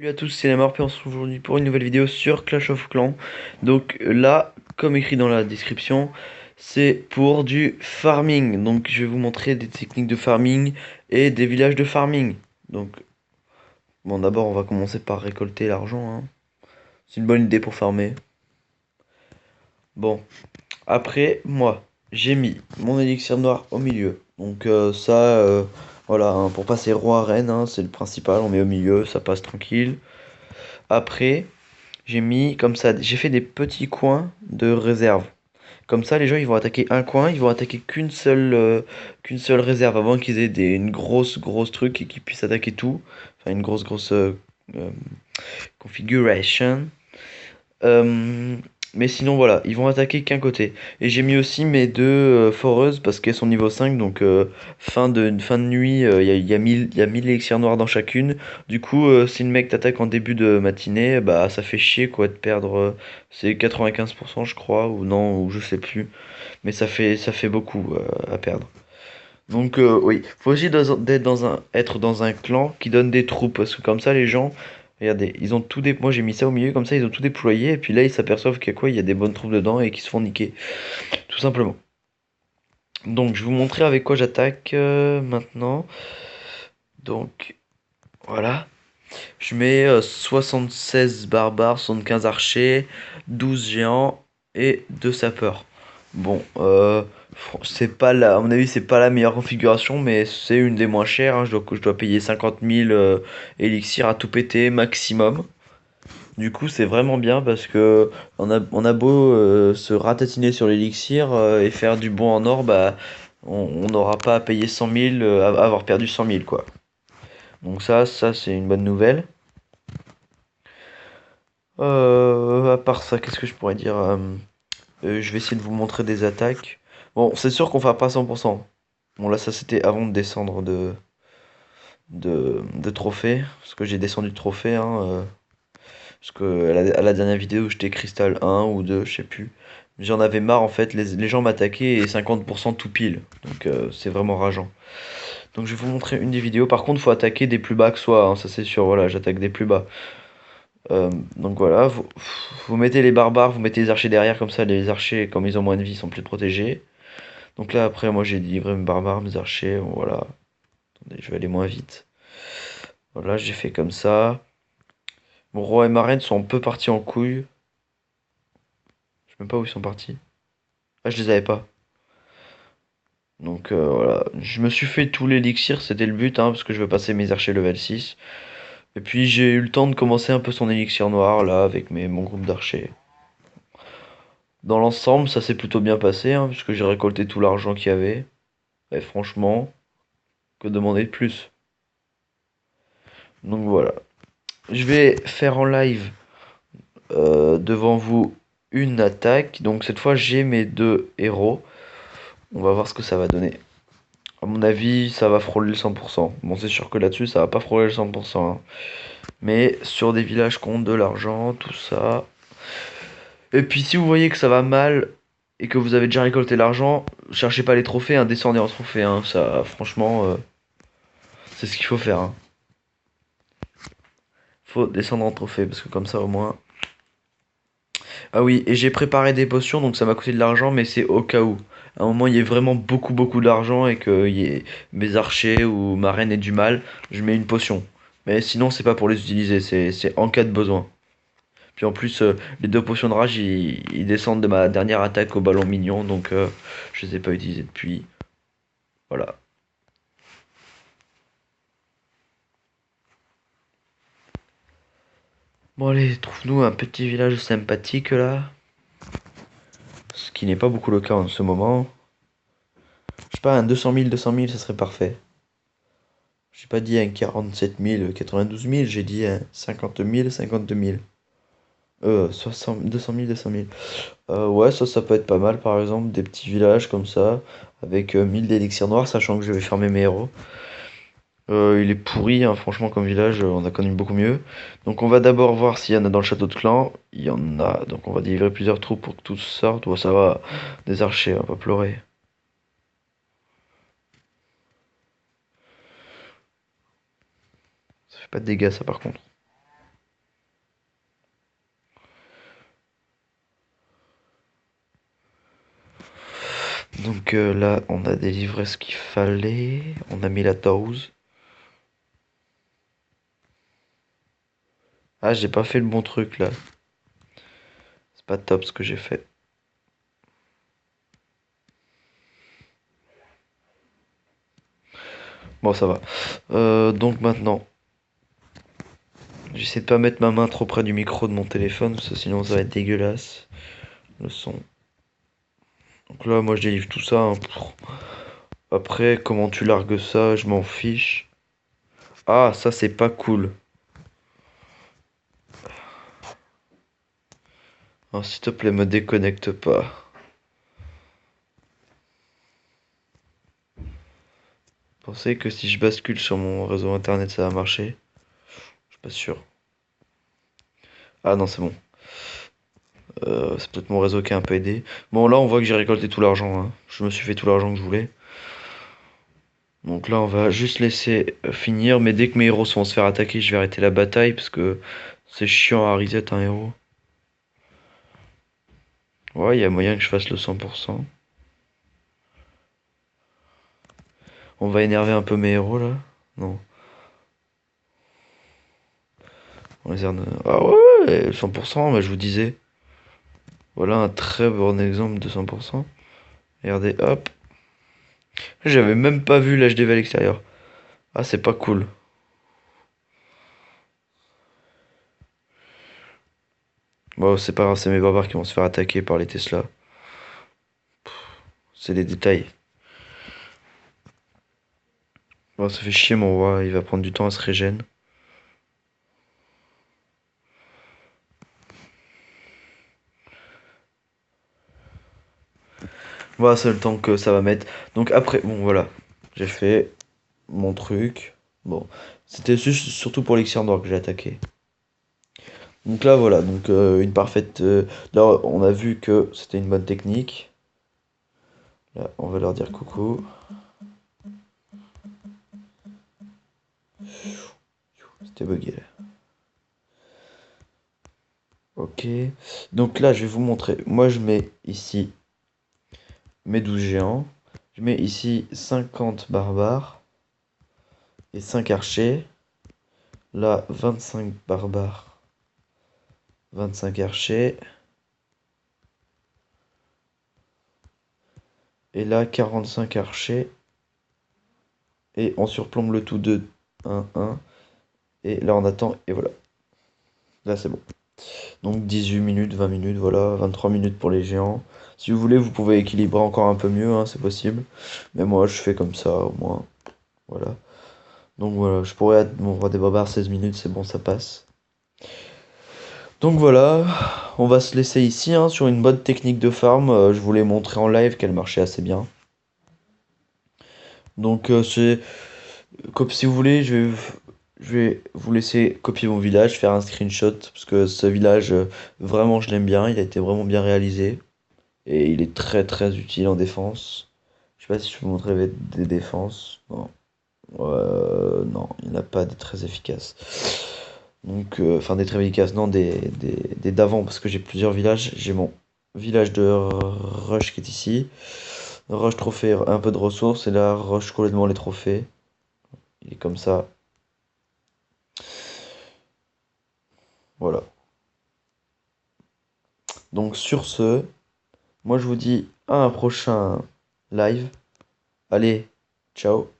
Salut à tous, c'est la Morp et on se retrouve aujourd'hui pour une nouvelle vidéo sur Clash of Clans. Donc là, comme écrit dans la description, c'est pour du farming. Donc je vais vous montrer des techniques de farming et des villages de farming. Donc bon, d'abord on va commencer par récolter l'argent, hein. C'est une bonne idée pour farmer. Bon, après moi, j'ai mis mon élixir noir au milieu. Donc voilà, hein, pour passer roi reine, hein, c'est le principal, on met au milieu, ça passe tranquille. Après, j'ai mis comme ça, j'ai fait des petits coins de réserve. Comme ça, les gens ils vont attaquer un coin, ils vont attaquer qu'une seule réserve avant qu'ils aient une grosse truc et qu'ils puissent attaquer tout. Enfin, une grosse euh, configuration. Euh, mais sinon, voilà, ils vont attaquer qu'un côté. Et j'ai mis aussi mes deux foreuses parce qu'elles sont niveau 5. Donc, fin de nuit, il y a 1000 élixirs noirs dans chacune. Du coup, si le mec t'attaque en début de matinée, bah ça fait chier quoi de perdre. C'est 95%, je crois, ou non, ou je sais plus. Mais ça fait beaucoup à perdre. Donc, oui, faut aussi être dans un clan qui donne des troupes. Parce que comme ça, les gens. Regardez, ils ont tout moi j'ai mis ça au milieu, comme ça ils ont tout déployé, et puis là ils s'aperçoivent qu'il y a quoi? Il y a des bonnes troupes dedans et qu'ils se font niquer. Tout simplement. Donc je vais vous montrer avec quoi j'attaque maintenant. Donc voilà. Je mets 76 barbares, 75 archers, 12 géants et 2 sapeurs. Bon, c'est pas à mon avis, c'est pas la meilleure configuration, mais c'est une des moins chères, hein. Je dois payer 50 000 élixirs à tout péter maximum. Du coup, c'est vraiment bien parce que on a beau se ratatiner sur l'élixir et faire du bon en or, bah on n'aura pas à payer 100 000, à avoir perdu 100 000 quoi. Donc ça c'est une bonne nouvelle. À part ça, qu'est-ce que je pourrais dire? Je vais essayer de vous montrer des attaques. Bon, c'est sûr qu'on fera pas 100%. Bon là ça c'était avant de descendre de trophée, parce que j'ai descendu de trophée, hein, parce que à la dernière vidéo, j'étais cristal 1 ou 2, je sais plus. J'en avais marre en fait, les gens m'attaquaient et 50% tout pile. Donc c'est vraiment rageant. Donc je vais vous montrer une des vidéos. Par contre, faut attaquer des plus bas que soi, hein, ça c'est sûr. Voilà, j'attaque des plus bas. Donc voilà, vous mettez les barbares, vous mettez les archers derrière, comme ça les archers, comme ils ont moins de vie, sont plus protégés. Donc là après, moi j'ai livré mes barbares, mes archers, voilà. Attendez, je vais aller moins vite. Voilà, j'ai fait comme ça. Mon roi et ma reine sont un peu partis en couille. Je sais même pas où ils sont partis. Ah, je les avais pas. Donc voilà, je me suis fait tout l'élixir, c'était le but, hein, parce que je veux passer mes archers level 6. Et puis j'ai eu le temps de commencer un peu son élixir noir, là, avec mon groupe d'archers. Dans l'ensemble, ça s'est plutôt bien passé, hein, puisque j'ai récolté tout l'argent qu'il y avait. Et franchement, que demander de plus? Donc voilà. Je vais faire en live devant vous une attaque. Donc cette fois, j'ai mes deux héros. On va voir ce que ça va donner. À mon avis, ça va frôler le 100%. Bon, c'est sûr que là-dessus, ça va pas frôler le 100%, hein. Mais sur des villages qui ont de l'argent, tout ça. Et puis si vous voyez que ça va mal et que vous avez déjà récolté l'argent, cherchez pas les trophées, hein, descendez en trophée, hein. Ça, franchement, c'est ce qu'il faut faire, hein. Faut descendre en trophée parce que comme ça au moins. Ah oui, et j'ai préparé des potions, donc ça m'a coûté de l'argent, mais c'est au cas où. À un moment, il y ait vraiment beaucoup d'argent et que mes archers ou ma reine aient du mal, je mets une potion. Mais sinon, c'est pas pour les utiliser, c'est en cas de besoin. Puis en plus, les deux potions de rage, ils descendent de ma dernière attaque au ballon mignon, donc je les ai pas utilisées depuis. Voilà. Bon allez, trouve-nous un petit village sympathique là. Ce qui n'est pas beaucoup le cas en ce moment. Je sais pas, un 200 000, ça serait parfait. J'ai pas dit un 47 000, 92 000, j'ai dit un 50 000, 52 000. 200 000, 200 000. Ouais, ça peut être pas mal, par exemple, des petits villages comme ça, avec 1000 d'élixirs noirs, sachant que je vais fermer mes héros. Il est pourri, hein, franchement, comme village, on a connu beaucoup mieux. Donc on va d'abord voir s'il y en a dans le château de clan. Il y en a, donc on va délivrer plusieurs troupes pour que tous sortent. Bon, ça va, des archers, on va pas pleurer. Ça fait pas de dégâts, ça, par contre. Donc là, on a délivré ce qu'il fallait. On a mis la dose. Ah, j'ai pas fait le bon truc là. C'est pas top ce que j'ai fait. Bon, ça va. Donc maintenant, j'essaie de pas mettre ma main trop près du micro de mon téléphone, parce que sinon ça va être dégueulasse. Le son. Donc là, moi je délivre tout ça, hein. Après, comment tu largues ça, je m'en fiche. Ah, ça c'est pas cool. Ah, s'il te plaît, me déconnecte pas. Pensez que si je bascule sur mon réseau internet, ça va marcher? Je suis pas sûr. Ah non, c'est bon. C'est peut-être mon réseau qui a un peu aidé. Bon, là, on voit que j'ai récolté tout l'argent, hein. Je me suis fait tout l'argent que je voulais. Donc là, on va juste laisser finir. Mais dès que mes héros vont se faire attaquer, je vais arrêter la bataille. Parce que c'est chiant à reset un héros. Ouais, il y a moyen que je fasse le 100%. On va énerver un peu mes héros, là. Non. On les Ah ouais, 100%, bah, je vous disais. Voilà un très bon exemple de 100%. Regardez, hop. J'avais même pas vu l'HDV à l'extérieur. Ah, c'est pas cool. Bon, c'est pas grave, c'est mes barbares qui vont se faire attaquer par les Tesla. C'est des détails. Bon, ça fait chier mon roi, il va prendre du temps à se régène. Voilà, c'est le temps que ça va mettre. Donc après, bon voilà. J'ai fait mon truc. Bon. C'était surtout pour l'Elixir noir que j'ai attaqué. Donc là voilà, donc une parfaite. Là on a vu que c'était une bonne technique. Là, on va leur dire coucou. C'était bugué là. Ok. Donc là, je vais vous montrer. Moi, je mets ici mes 12 géants. Je mets ici 50 barbares et 5 archers. Là, 25 barbares, 25 archers. Et là, 45 archers. Et on surplombe le tout de 1, 1. Et là, on attend. Et voilà. Là, c'est bon. Donc 18 minutes, 20 minutes, voilà. 23 minutes pour les géants. Si vous voulez, vous pouvez équilibrer encore un peu mieux, hein, c'est possible. Mais moi, je fais comme ça, au moins. Voilà. Donc voilà, je pourrais être mon roi des barbares 16 minutes, c'est bon, ça passe. Donc voilà, on va se laisser ici, hein, sur une bonne technique de farm. Je vous l'ai montré en live qu'elle marchait assez bien. Donc c'est comme si vous voulez, je vais vous laisser copier mon village, faire un screenshot, parce que ce village, vraiment, je l'aime bien, il a été vraiment bien réalisé. Et il est très très utile en défense. Je sais pas si je peux vous montrer des défenses. Non. Non, il n'y en a pas des très efficaces. Donc, enfin des très efficaces, non, des d'avant, parce que j'ai plusieurs villages. J'ai mon village de rush qui est ici. Rush trophée, un peu de ressources, et là, rush complètement les trophées. Il est comme ça. Voilà. Donc sur ce, moi je vous dis à un prochain live. Allez, ciao.